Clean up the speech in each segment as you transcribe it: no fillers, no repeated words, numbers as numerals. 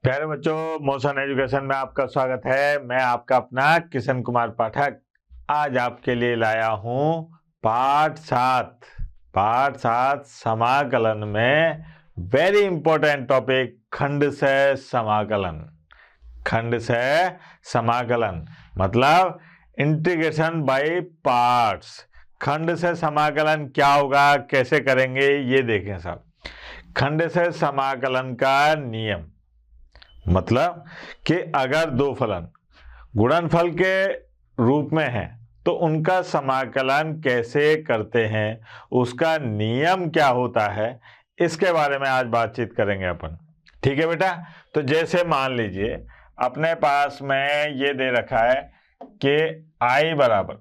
प्यारे बच्चों, motion education में आपका स्वागत है। मैं आपका अपना किशन कुमार पाठक आज आपके लिए लाया हूँ पाठ 7 समाकलन में वेरी इंपॉर्टेंट टॉपिक खंड से समाकलन मतलब इंटीग्रेशन बाय पार्ट्स। खंड से समाकलन क्या होगा, कैसे करेंगे, ये देखें सब। खंड से समाकलन का नियम मतलब कि अगर दो फलन गुणनफल के रूप में हैं तो उनका समाकलन कैसे करते हैं, उसका नियम क्या होता है, इसके बारे में आज बातचीत करेंगे अपन। ठीक है बेटा। तो जैसे मान लीजिए अपने पास में ये दे रखा है कि i बराबर,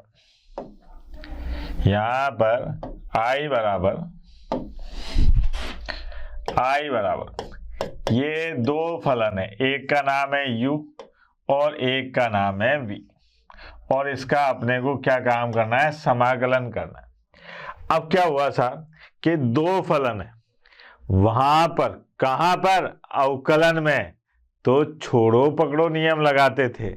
यहां पर i बराबर ये दो फलन है, एक का नाम है u और एक का नाम है v, और इसका अपने को क्या काम करना है, समाकलन करना है। अब क्या हुआ साहब कि दो फलन है, वहां पर कहां पर, अवकलन में तो छोड़ो पकड़ो नियम लगाते थे,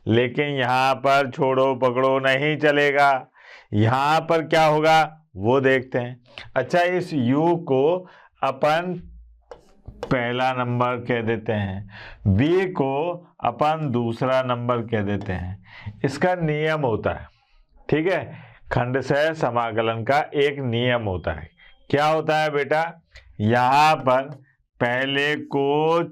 लेकिन यहां पर छोड़ो पकड़ो नहीं चलेगा। यहां पर क्या होगा वो देखते हैं। अच्छा, इस u को अपन पहला नंबर कह देते हैं, b को अपन दूसरा नंबर कह देते हैं। इसका नियम होता है, ठीक है, खंड से समाकलन का एक नियम होता है। क्या होता है बेटा, यहां पर पहले को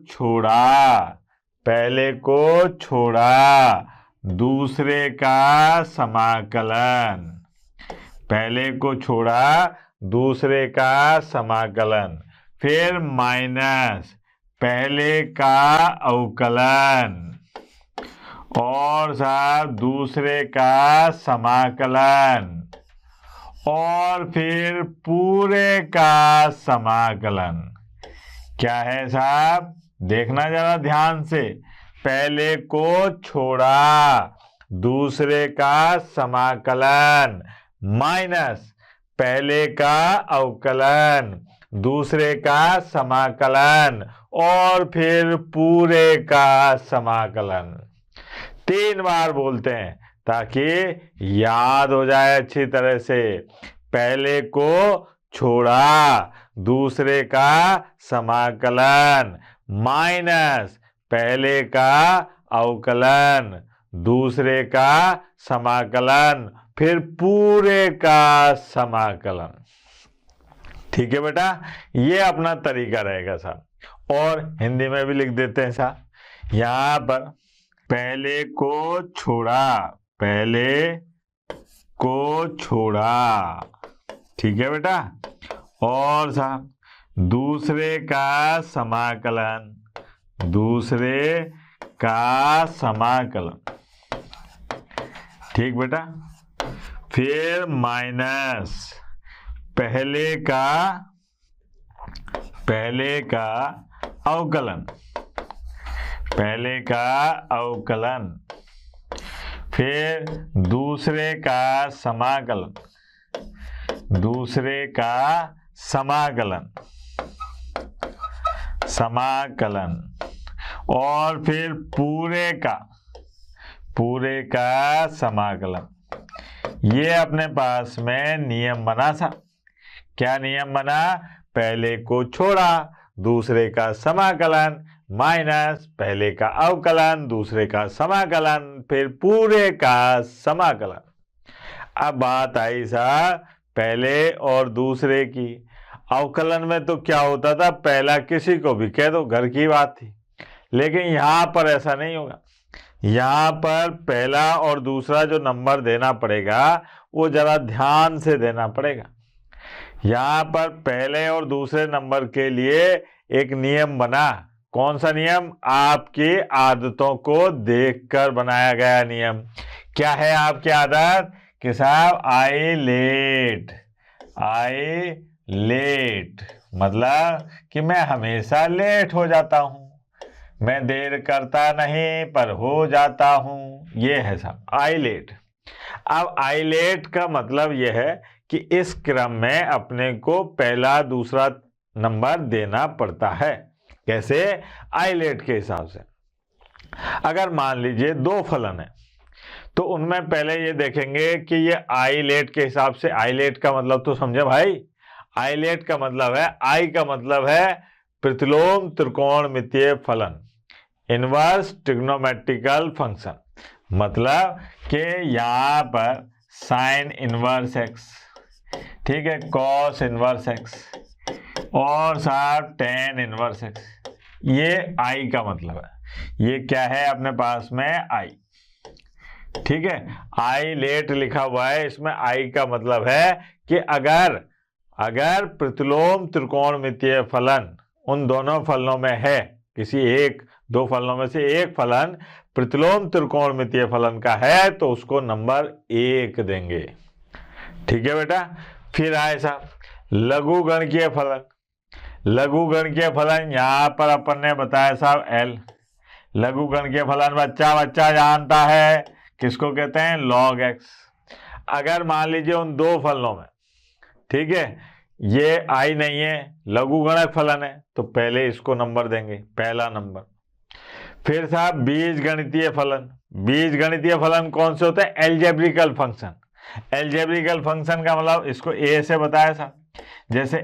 छोड़ा दूसरे का समाकलन, पहले को छोड़ा दूसरे का समाकलन, फिर माइनस पहले का अवकलन और साहब दूसरे का समाकलन और फिर पूरे का समाकलन। क्या है साहब, देखना जरा ध्यान से। पहले को छोड़ा दूसरे का समाकलन माइनस पहले का अवकलन दूसरे का समाकलन और फिर पूरे का समाकलन। 3 बार बोलते हैं ताकि याद हो जाए अच्छी तरह से। पहले को छोड़ा दूसरे का समाकलन माइनस पहले का अवकलन दूसरे का समाकलन फिर पूरे का समाकलन। ठीक है बेटा, ये अपना तरीका रहेगा साहब। और हिंदी में भी लिख देते हैं साहब। यहां पर पहले को छोड़ा, ठीक है बेटा, और साहब दूसरे का समाकलन, ठीक बेटा, फिर माइनस पहले का अवकलन फिर दूसरे का समाकलन और फिर पूरे का समाकलन। ये अपने पास में नियम बना था। क्या नियम बना, पहले को छोड़ा दूसरे का समाकलन माइनस पहले का अवकलन दूसरे का समाकलन फिर पूरे का समाकलन। अब बात आई साहब पहले और दूसरे की। अवकलन में तो क्या होता था, पहला किसी को भी कह दो, घर की बात थी। लेकिन यहां पर ऐसा नहीं होगा। यहां पर पहला और दूसरा जो नंबर देना पड़ेगा वो जरा ध्यान से देना पड़ेगा। यहां पर पहले और दूसरे नंबर के लिए एक नियम बना। कौन सा नियम, आपकी आदतों को देखकर बनाया गया नियम। क्या है आपकी आदत कि साहब आई लेट मतलब कि मैं हमेशा लेट हो जाता हूं, मैं देर करता नहीं पर हो जाता हूं। ये है साहब आई लेट। अब आई लेट का मतलब यह है कि इस क्रम में अपने को पहला दूसरा नंबर देना पड़ता है। कैसे? आइलेट के हिसाब से। अगर मान लीजिए दो फलन है तो उनमें पहले ये देखेंगे कि ये आइलेट के हिसाब से, आइलेट का मतलब तो समझे भाई, आइलेट का मतलब है, आई का मतलब है प्रतिलोम त्रिकोणमितीय फलन, इनवर्स ट्रिग्नोमेट्रिकल फंक्शन। मतलब कि यहां पर साइन इनवर्स एक्स, ठीक है, कॉस इनवर्स एक्स और साहब टेन इनवर्स एक्स, ये आई का मतलब है। ये क्या है अपने पास में? आई। ठीक है, आई लेट लिखा हुआ है, इसमें आई का मतलब है कि अगर प्रतिलोम त्रिकोणमितीय फलन उन दोनों फलनों में है, किसी एक दो फलनों में से एक फलन प्रतिलोम त्रिकोणमितीय फलन का है तो उसको नंबर 1 देंगे। ठीक है बेटा। फिर आए साहब लघुगणकीय फलन। लघुगणकीय फलन यहां पर अपन ने बताया साहब एल। लघुगणकीय फलन बच्चा जानता है, किसको कहते हैं? Log x. अगर मान लीजिए उन दो फलनों में, ठीक है, ये आई नहीं है, लघुगणक फलन है, तो पहले इसको नंबर देंगे, पहला नंबर। फिर साहब बीजगणितीय फलन। बीजगणितीय फलन कौन से होते हैं? Algebraical function. एल्जेब्रिकल फंक्शन का मतलब इसको ए से बताया था, जैसे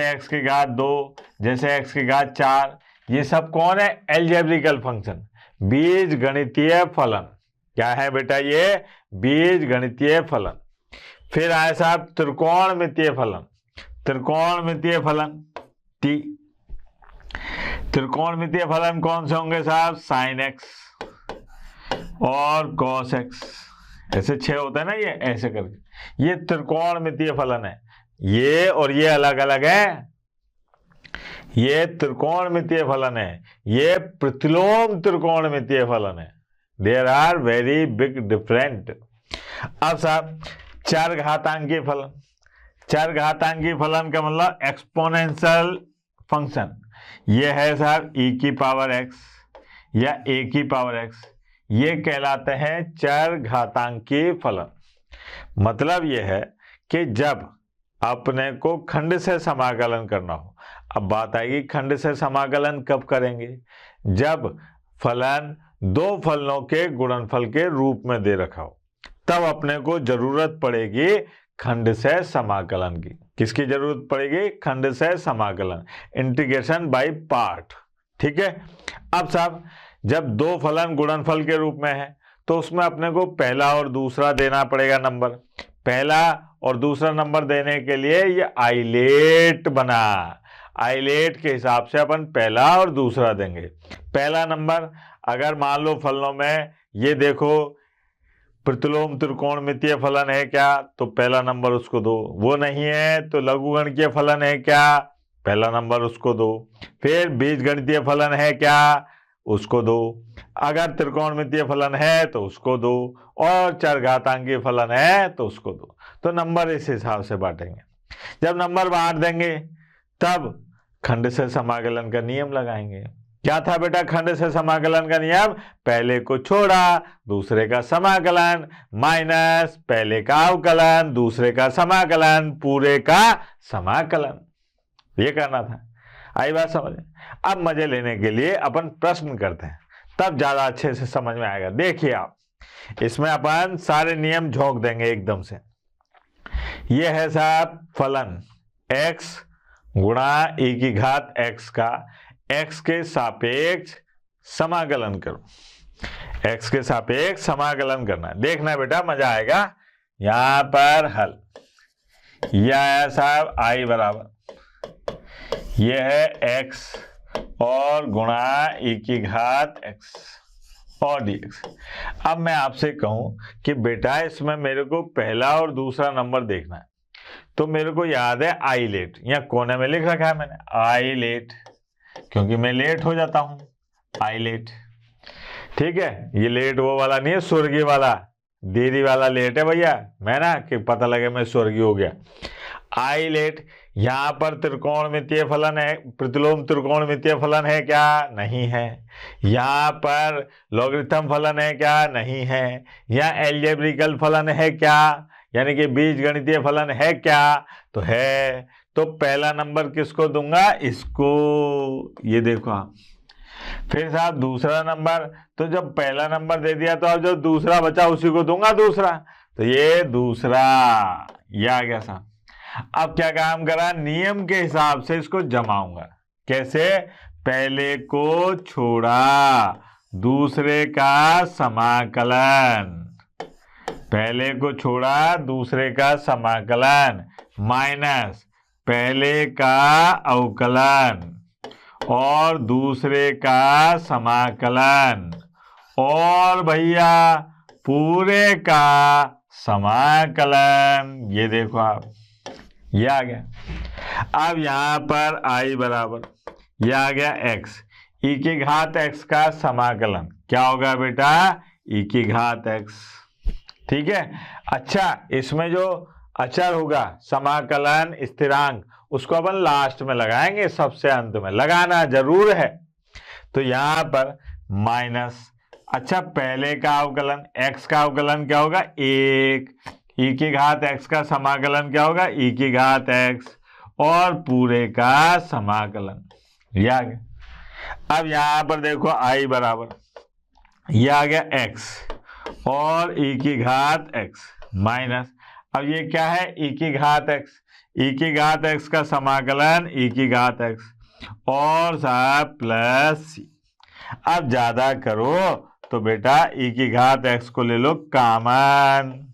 x की घात 2, जैसे x की घात 4, ये सब कौन है? एल्जेब्रिकल फंक्शन, बीजगणितीय फलन। क्या है बेटा? ये बीजगणितीय फलन। फिर आए साहब त्रिकोणमितीय फलन। त्रिकोणमितीय फलन त्रिकोणमितीय फलन कौन से होंगे साहब? साइन एक्स और कॉस एक्स, ऐसे 6 होता है ना, ये ऐसे करके, ये त्रिकोणमितीय फलन है। ये और ये अलग अलग है, ये त्रिकोणमितीय फलन है, ये प्रतिलोम त्रिकोणमितीय फलन है। There are very big different. अब साहब चरघातांकी फलन। चरघातांकी फलन का मतलब एक्सपोनेंशियल फंक्शन। ये है साहब e की पावर x या a की पावर x, ये कहलाते हैं चरघातांकी फलन। मतलब ये है कि जब अपने को खंड से समाकलन करना हो, अब बात आएगी खंड से समाकलन कब करेंगे? जब फलन दो फलनों के गुणनफल के रूप में दे रखा हो, तब अपने को जरूरत पड़ेगी खंड से समाकलन की। किसकी जरूरत पड़ेगी? खंड से समाकलन, इंटीग्रेशन बाय पार्ट। ठीक है। अब साहब जब दो फलन गुणनफल के रूप में है तो उसमें अपने को पहला और दूसरा देना पड़ेगा नंबर। पहला और दूसरा नंबर देने के लिए ये आइलेट बना, आइलेट के हिसाब से अपन पहला और दूसरा देंगे। पहला नंबर अगर मान लो फलनों में ये देखो प्रतिलोम त्रिकोणमितीय फलन है क्या, तो पहला नंबर उसको दो। वो नहीं है तो लघुगणकीय फलन है क्या, पहला नंबर उसको दो। फिर बीजगणितीय फलन है क्या, उसको दो। अगर त्रिकोणमितीय फलन है तो उसको दो, और चरघातांकी फलन है तो उसको दो। तो नंबर इस हिसाब से बांटेंगे। जब नंबर बांट देंगे तब खंड से समाकलन का नियम लगाएंगे। क्या था बेटा खंड से समाकलन का नियम? पहले को छोड़ा, दूसरे का समाकलन, माइनस पहले का अवकलन, दूसरे का समाकलन, पूरे का समाकलन। ये करना था। आई बात समझ? अब मजे लेने के लिए अपन प्रश्न करते हैं, तब ज्यादा अच्छे से समझ में आएगा। देखिए आप, इसमें अपन सारे नियम झोंक देंगे एकदम से। ये है साहब फलन x गुणा e की घात x का x के सापेक्ष समाकलन करो। x के सापेक्ष समाकलन करना, देखना बेटा मजा आएगा। यहां पर हल, यह है साहब i बराबर, यह है x और गुणा e की घात x और dx। अब मैं आपसे कहूं कि बेटा इसमें मेरे को पहला और दूसरा नंबर देखना है, तो मेरे को याद है आई लेट, यहाँ कोने में लिख रखा है मैंने आई लेट, क्योंकि मैं लेट हो जाता हूं, आई लेट। ठीक है, ये लेट वो वाला नहीं है, स्वर्गीय वाला, देरी वाला लेट है भैया, मैं ना कि पता लगे मैं स्वर्गीय हो गया। आई लेट, यहां पर त्रिकोणमितीय फलन है, प्रतिलोम त्रिकोणमितीय फलन है क्या? नहीं है। यहां पर लॉगरिथम फलन है क्या? नहीं है। यहाँ एल्जेब्रिकल फलन है क्या, यानी कि बीजगणितीय फलन है क्या? तो है। तो पहला नंबर किसको दूंगा, इसको, ये देखो आप। फिर साहब दूसरा नंबर, तो जब पहला नंबर दे दिया तो अब जो दूसरा बचा उसी को दूंगा दूसरा, तो ये दूसरा, ये आ गया साहब। अब क्या काम करा, नियम के हिसाब से इसको जमाऊंगा। कैसे, पहले को छोड़ा, दूसरे का समाकलन, पहले को छोड़ा दूसरे का समाकलन, माइनस पहले का अवकलन और दूसरे का समाकलन, और भैया पूरे का समाकलन। ये देखो आप, ये आ गया। अब यहां पर आई बराबर, ये आ गया x, e की घात x का समाकलन क्या होगा बेटा, e की घात x। ठीक है। अच्छा, इसमें जो अचर होगा समाकलन स्थिरांक, उसको अपन लास्ट में लगाएंगे, सबसे अंत में लगाना जरूर है। तो यहां पर माइनस, अच्छा पहले का अवकलन x का अवकलन क्या होगा, 1, e की घात x का समाकलन क्या होगा, e की घात x, और पूरे का समाकलन, ये आ गया। अब यहां पर देखो i बराबर, ये आ गया x और e की घात x माइनस, अब ये क्या है, e की घात x, e की घात x का समाकलन e की घात x और साहब प्लस c। अब ज्यादा करो तो बेटा e की घात x को ले लो कॉमन,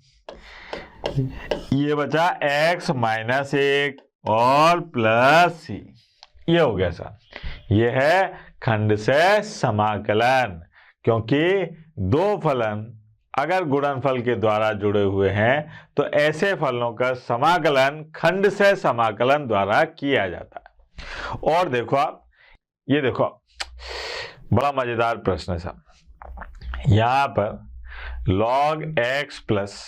ये बचा x माइनस 1 और प्लस c, ये हो गया साहब। ये है खंड से समाकलन, क्योंकि दो फलन अगर गुणनफल के द्वारा जुड़े हुए हैं तो ऐसे फलनों का समाकलन खंड से समाकलन द्वारा किया जाता है। और देखो आप, ये देखो बड़ा मजेदार प्रश्न है साहब। यहां पर log x plus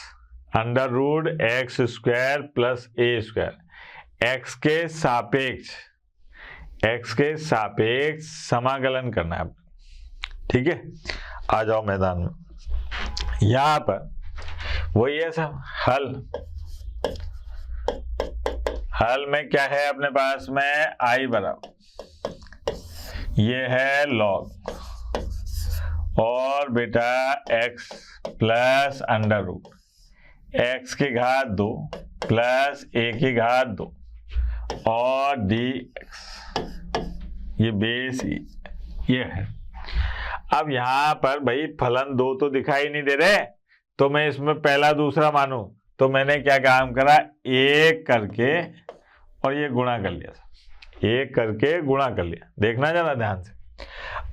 under root x square plus a square x के सापेक्ष समाकलन करना है। ठीक है, आ जाओ मैदान में। यहां पर वही है सब, हल में क्या है अपने पास में, i बराबर, ये है log और बेटा x plus under root x की घात 2 प्लस ए की घात 2 और dx, ये बेस ये है। अब यहां पर भाई फलन दो तो दिखाई नहीं दे रहे, तो मैं इसमें पहला दूसरा मानूं, तो मैंने क्या काम करा, एक करके और ये गुणा कर लिया, एक करके गुणा कर लिया। देखना जरा ध्यान से।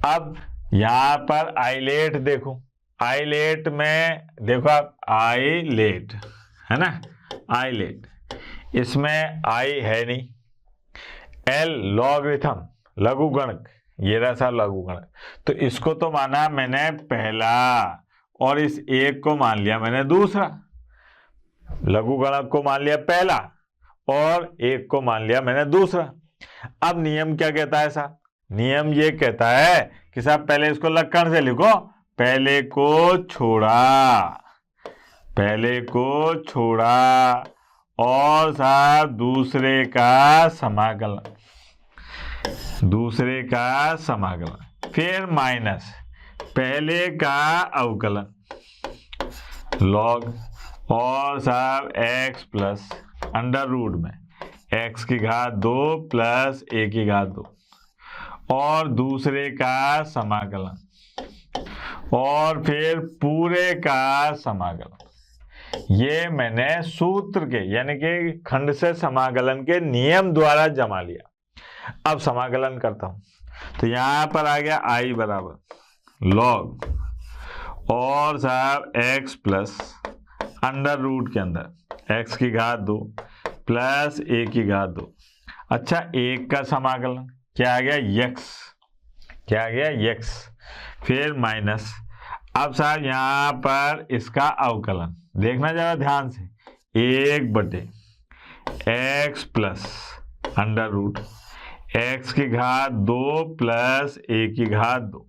अब यहां पर आइलेट देखो, आइलेट में देखो आप, आइलेट है ना, आइलेट, इसमें आई है नहीं, एल लॉगरिथम लघुगणक, ये रहा सा लघुगणक, तो इसको तो माना मैंने पहला और इस एक को मान लिया मैंने दूसरा, लघुगणक को मान लिया पहला और एक को मान लिया मैंने दूसरा। अब नियम क्या कहता है साहब, नियम ये कहता है कि साहब पहले इसको लक्षण से लिखो, पहले को छोड़ा और साहब दूसरे का समाकलन, फिर माइनस पहले का अवकलन लॉग और साहब x प्लस अंडर रूट में x की घात 2 प्लस a की घात 2 और दूसरे का समाकलन और फिर पूरे का समाकलन। ये मैंने सूत्र के यानी कि खंड से समाकलन के नियम द्वारा जमा लिया। अब समाकलन करता हूं, तो यहां पर आ गया i बराबर log और साहब x प्लस अंडर रूट के अंदर x की घात 2 प्लस a की घात 2। अच्छा, एक का समाकलन क्या आ गया, x, फिर माइनस, अब साहब यहां पर इसका अवकलन देखना जरा ध्यान से, 1/x plus under root x की घात 2 प्लस a की घात 2,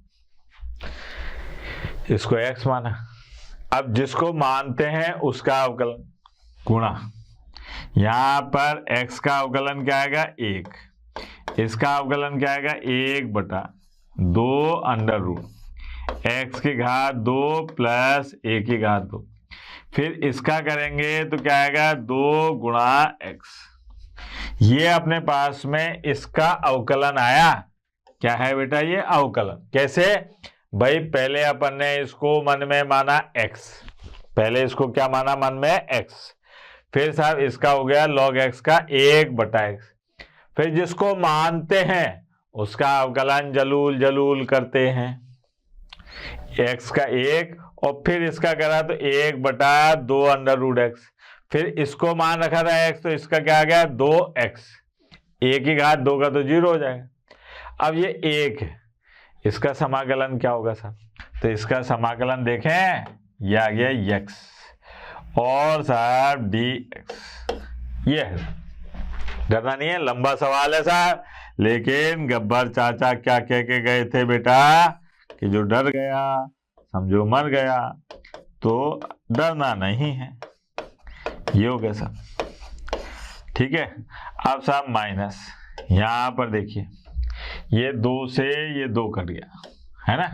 इसको x माना। अब जिसको मानते हैं उसका अवकलन गुणा, यहाँ पर x का अवकलन क्या आएगा 1, इसका अवकलन क्या आएगा 1/2 अंडर रूट x की घात 2 प्लस a की घात 2। फिर इसका करेंगे तो क्या आएगा 2 गुणा x। ये अपने पास में इसका अवकलन आया। क्या है बेटा ये अवकलन? कैसे भाई, पहले अपन ने इसको मन में माना x, पहले इसको क्या माना मन में x, फिर साहब इसका हो गया log x का 1/x। फिर जिसको मानते हैं उसका अवकलन जलूल जलूल करते हैं, x का 1 और फिर इसका करा तो 1/2 अंडर रूट x। फिर इसको मान रखा था x, तो इसका क्या आ गया 2x, a की घात 2 का तो 0 हो जाएगा। अब ये 1 है, इसका समाकलन क्या होगा साहब? तो इसका समाकलन देखें, ये आ गया x और साहब dx। ये है, डरना नहीं है, लंबा सवाल है साहब, लेकिन गब्बर चाचा क्या कह के गए थे बेटा कि जो डर गया समझो मर गया, तो डरना नहीं है। ये हो गया साहब, ठीक है। अब साहब माइनस, यहां पर देखिए ये 2 से ये 2 कट गया है ना,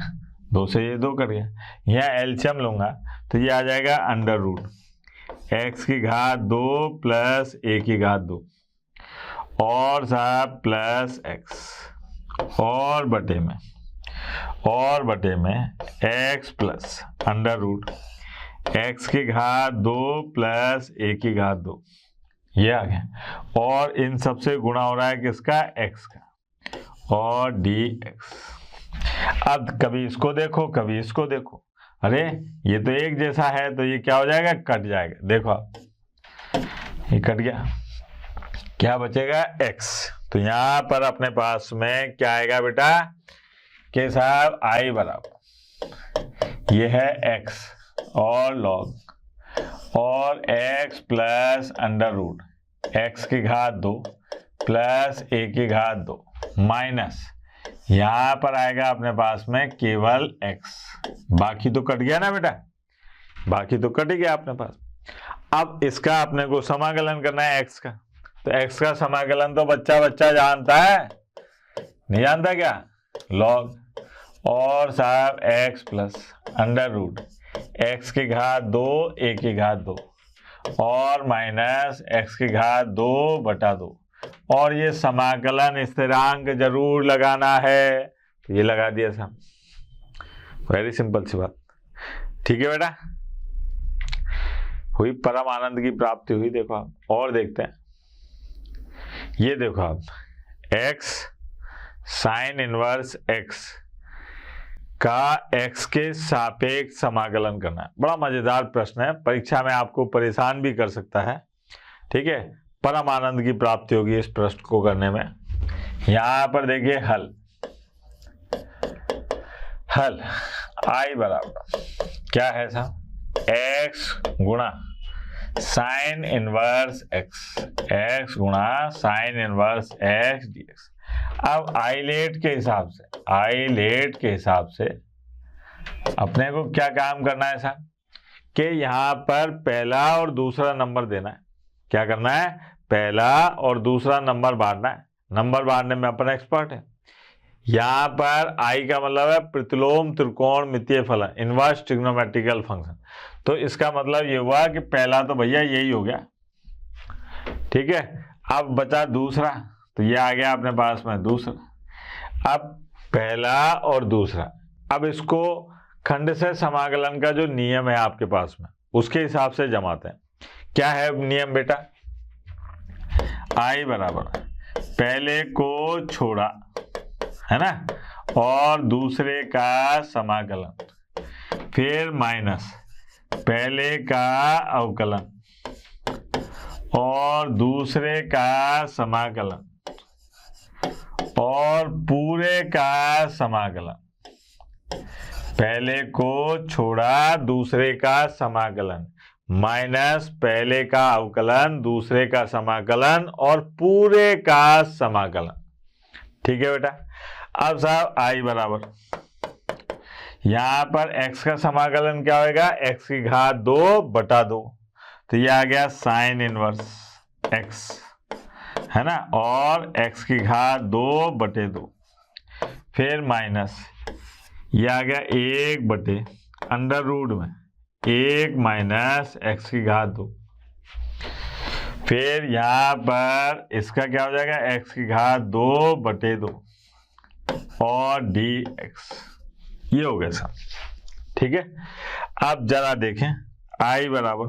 2 से ये 2 कट गया, यहाँ एलसीएम लूंगा तो ये आ जाएगा अंडर रूट x की घात 2 प्लस a की घात 2 और साहब प्लस x और बटे में x plus under root x की घात 2 प्लस a की घात 2, ये आ गया। और इन सबसे गुणा हो रहा है किसका? x का, और dx। अब कभी इसको देखो कभी इसको देखो, अरे ये तो एक जैसा है, तो ये क्या हो जाएगा? कट जाएगा। देखो आप, ये कट गया, क्या बचेगा? x। तो यहां पर अपने पास में क्या आएगा बेटा कि साहब i बराबर ये है x और log और x plus under root x की घात 2 प्लस a की घात 2 माइनस यहां पर आएगा अपने पास में केवल x। बाकी तो कट गया ना बेटा, बाकी तो कट ही गया अपने पास। अब इसका अपने को समाकलन करना है x का, तो x का समाकलन तो बच्चा बच्चा जानता है, नहीं जानता क्या? log और साहब x plus under root x की घात 2 a की घात 2 और माइनस x की घात 2/2। और ये समाकलन स्थिरांक जरूर लगाना है, तो ये लगा दिया साहब, वेरी सिंपल सी बात। ठीक है बेटा, हुई परम आनंद की प्राप्ति हुई। देखो आप और देखते हैं, ये देखो आप x साइन इनवर्स x का x के सापेक्ष समाकलन करना है। बड़ा मजेदार प्रश्न है, परीक्षा में आपको परेशान भी कर सकता है। ठीक है, परम आनंद की प्राप्ति होगी इस प्रश्न को करने में। यहां पर देखिए हल i बराबर क्या है साहब? x गुणा साइन इनवर्स x गुणा साइन इनवर्स x dx। अब आइलेट के हिसाब से अपने को क्या काम करना है साहब कि यहाँ पर पहला और दूसरा नंबर देना है। क्या करना है? पहला और दूसरा नंबर बांटना है। नंबर बांटने में अपन एक्सपर्ट है। यहाँ पर i का मतलब है प्रतिलोम त्रिकोणमितीय फलन, इनवर्स ट्रिग्नोमेट्रिकल फंक्शन। तो इसका मतलब ये हुआ कि पहला तो भैया यही हो गया, ठीक है। अब बचा दूसरा, तो ये आ गया अपने पास में दूसरा। अब पहला और दूसरा, अब इसको खंड से समाकलन का जो नियम है आपके पास में उसके हिसाब से जमाते हैं। क्या है नियम बेटा? i बराबर पहले को छोड़ा है ना, और दूसरे का समाकलन, फिर माइनस पहले का अवकलन और दूसरे का समाकलन और पूरे का समाकलन। पहले को छोड़ा दूसरे का समाकलन माइनस पहले का अवकलन दूसरे का समाकलन और पूरे का समाकलन। ठीक है बेटा। अब साहब i बराबर यहां पर x का समाकलन क्या होगा? x की घात 2/2। तो ये आ गया साइन इनवर्स एक्स, है ना, और x की घात 2/2, फिर माइनस ये आ गया 1/अंडर रूट में 1 माइनस x की घात 2, फिर यहाँ पर इसका क्या हो जाएगा, x की घात 2/2 और dx, ये हो गया सब। ठीक है, अब जरा देखें i बराबर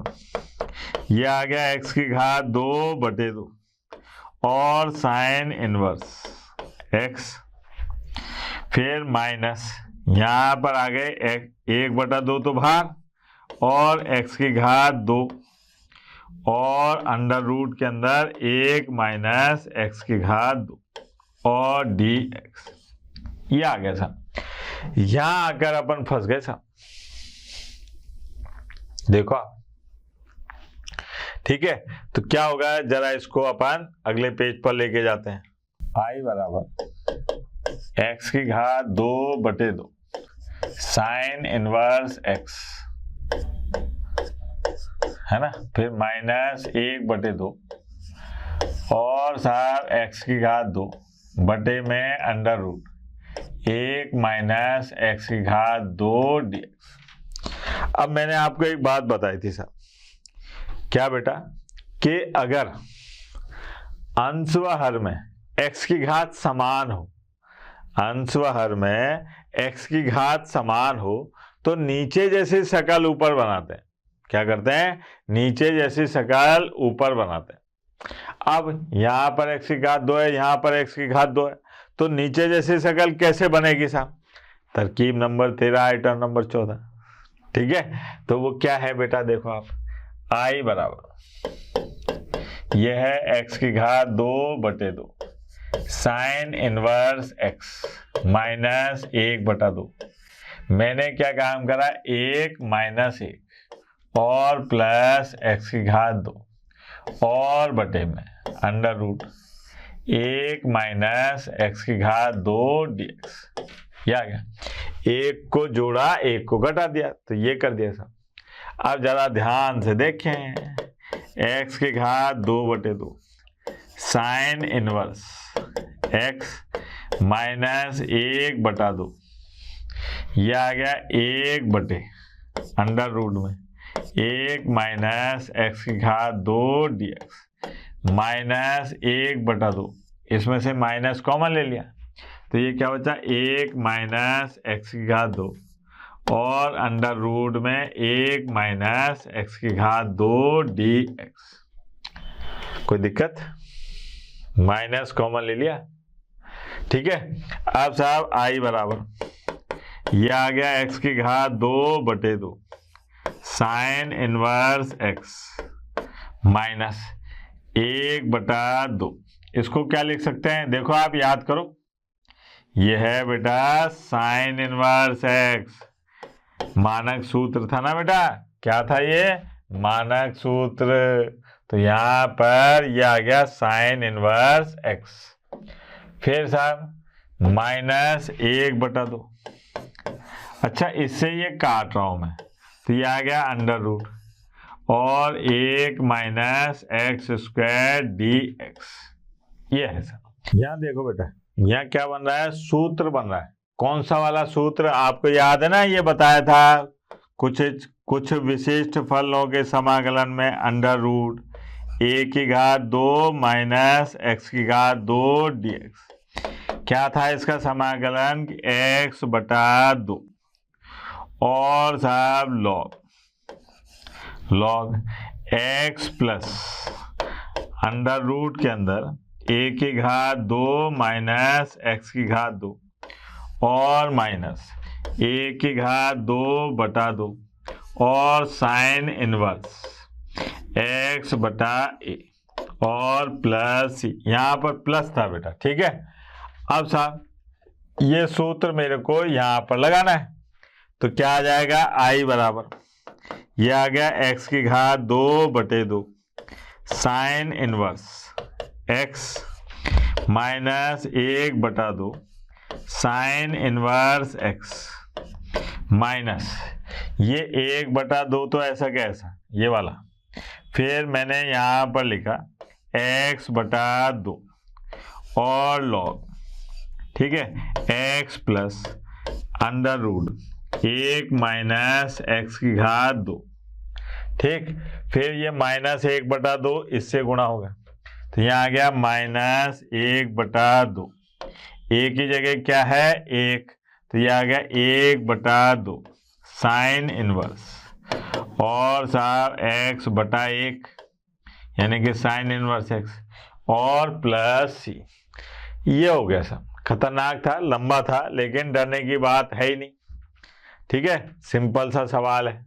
ये आ गया x की घात 2/2 और साइन इनवर्स x, फिर माइनस यहाँ पर आ गए 1/2 तो बाहर और x की घात 2 और अंडर रूट के अंदर 1 माइनस x की घात 2 और dx, ये आ गया साहब। यहां आकर अपन फंस गए साहब, देखो आप। ठीक है, तो क्या होगा, जरा इसको अपन अगले पेज पर लेके जाते हैं। i बराबर x की घात 2/2 साइन इनवर्स x, है ना, फिर माइनस 1/2 और साहब x की घात 2 बटे में अंडर रूट 1 माइनस x की घात 2 dx। अब मैंने आपको एक बात बताई थी साहब, क्या बेटा, कि अगर अंश व हर में x की घात समान हो, अंश व हर में x की घात समान हो तो नीचे जैसी शकल ऊपर बनाते हैं। क्या करते हैं, नीचे जैसी शकल ऊपर बनाते हैं। अब यहाँ पर x की घात 2 है, यहाँ पर x की घात 2 है, तो नीचे जैसी शकल कैसे बनेगी साहब, तरकीब नंबर 13 आइटम नंबर 14। ठीक है, तो वो क्या है बेटा, देखो आप, i बराबर यह है x की घात 2/2 साइन इनवर्स x माइनस 1/2। मैंने क्या काम करा, 1 माइनस 1 और प्लस x की घात 2 और बटे में अंडर रूट 1 माइनस x की घात 2 dx, ये आ गया। एक को जोड़ा, एक को घटा दिया, तो ये कर दिया सब। अब जरा ध्यान से देखें, x की घात 2/2 साइन इनवर्स x माइनस 1/2, ये आ गया 1 बटे अंडर रूट में 1 माइनस x की घात 2 dx माइनस 1/2, इसमें से माइनस कॉमन ले लिया, तो ये क्या बचा, 1 माइनस x की घात 2 और अंडर रूट में 1 माइनस x की घात 2 dx। कोई दिक्कत, माइनस कॉमन ले लिया। ठीक है, अब साहब i बराबर ये आ गया x की घात 2/2 साइन इनवर्स x माइनस 1/2। इसको क्या लिख सकते हैं, देखो आप याद करो, ये है बेटा साइन इनवर्स x, मानक सूत्र था ना बेटा, क्या था ये, मानक सूत्र। तो यहाँ पर ये आ गया साइन इनवर्स x, फिर साहब माइनस 1/2। अच्छा, इससे ये काट रहा हूं मैं, तो ये आ गया अंडर रूट और 1 माइनस x² dx, ये है सर। यहाँ देखो बेटा, यहाँ क्या बन रहा है, सूत्र बन रहा है। कौन सा वाला सूत्र आपको याद है ना, ये बताया था, कुछ विशिष्ट फलनों के समाकलन में अंडर रूट 1 की घात 2 माइनस x की घात 2 dx। क्या था इसका समाकलन, x/2 और साहब log x plus under root के अंदर 1 की घात 2 माइनस x की घात 2 और माइनस 1 की घात 2/2 और साइन इनवर्स x/a और प्लस c, यहाँ पर प्लस था बेटा। ठीक है, अब साहब ये सूत्र मेरे को यहाँ पर लगाना है, तो क्या आ जाएगा, i बराबर ये आ गया x की घात 2/2 sine inverse x minus 1/2 sine inverse x minus ये 1/2 तो ऐसा कैसा, ये वाला, फिर मैंने यहाँ पर लिखा x बटा 2 और log, ठीक है, x plus under root 1 minus x की घात 2, ठीक। फिर ये -1/2 इससे गुणा होगा, तो यहाँ आ गया -1/2, ए की जगह क्या है 1, तो ये आ गया 1/2 साइन इनवर्स और साहब x/1 यानी कि साइन इनवर्स x और प्लस c। ये हो गया सब। खतरनाक था, लंबा था, लेकिन डरने की बात है ही नहीं, ठीक है, सिंपल सा सवाल है।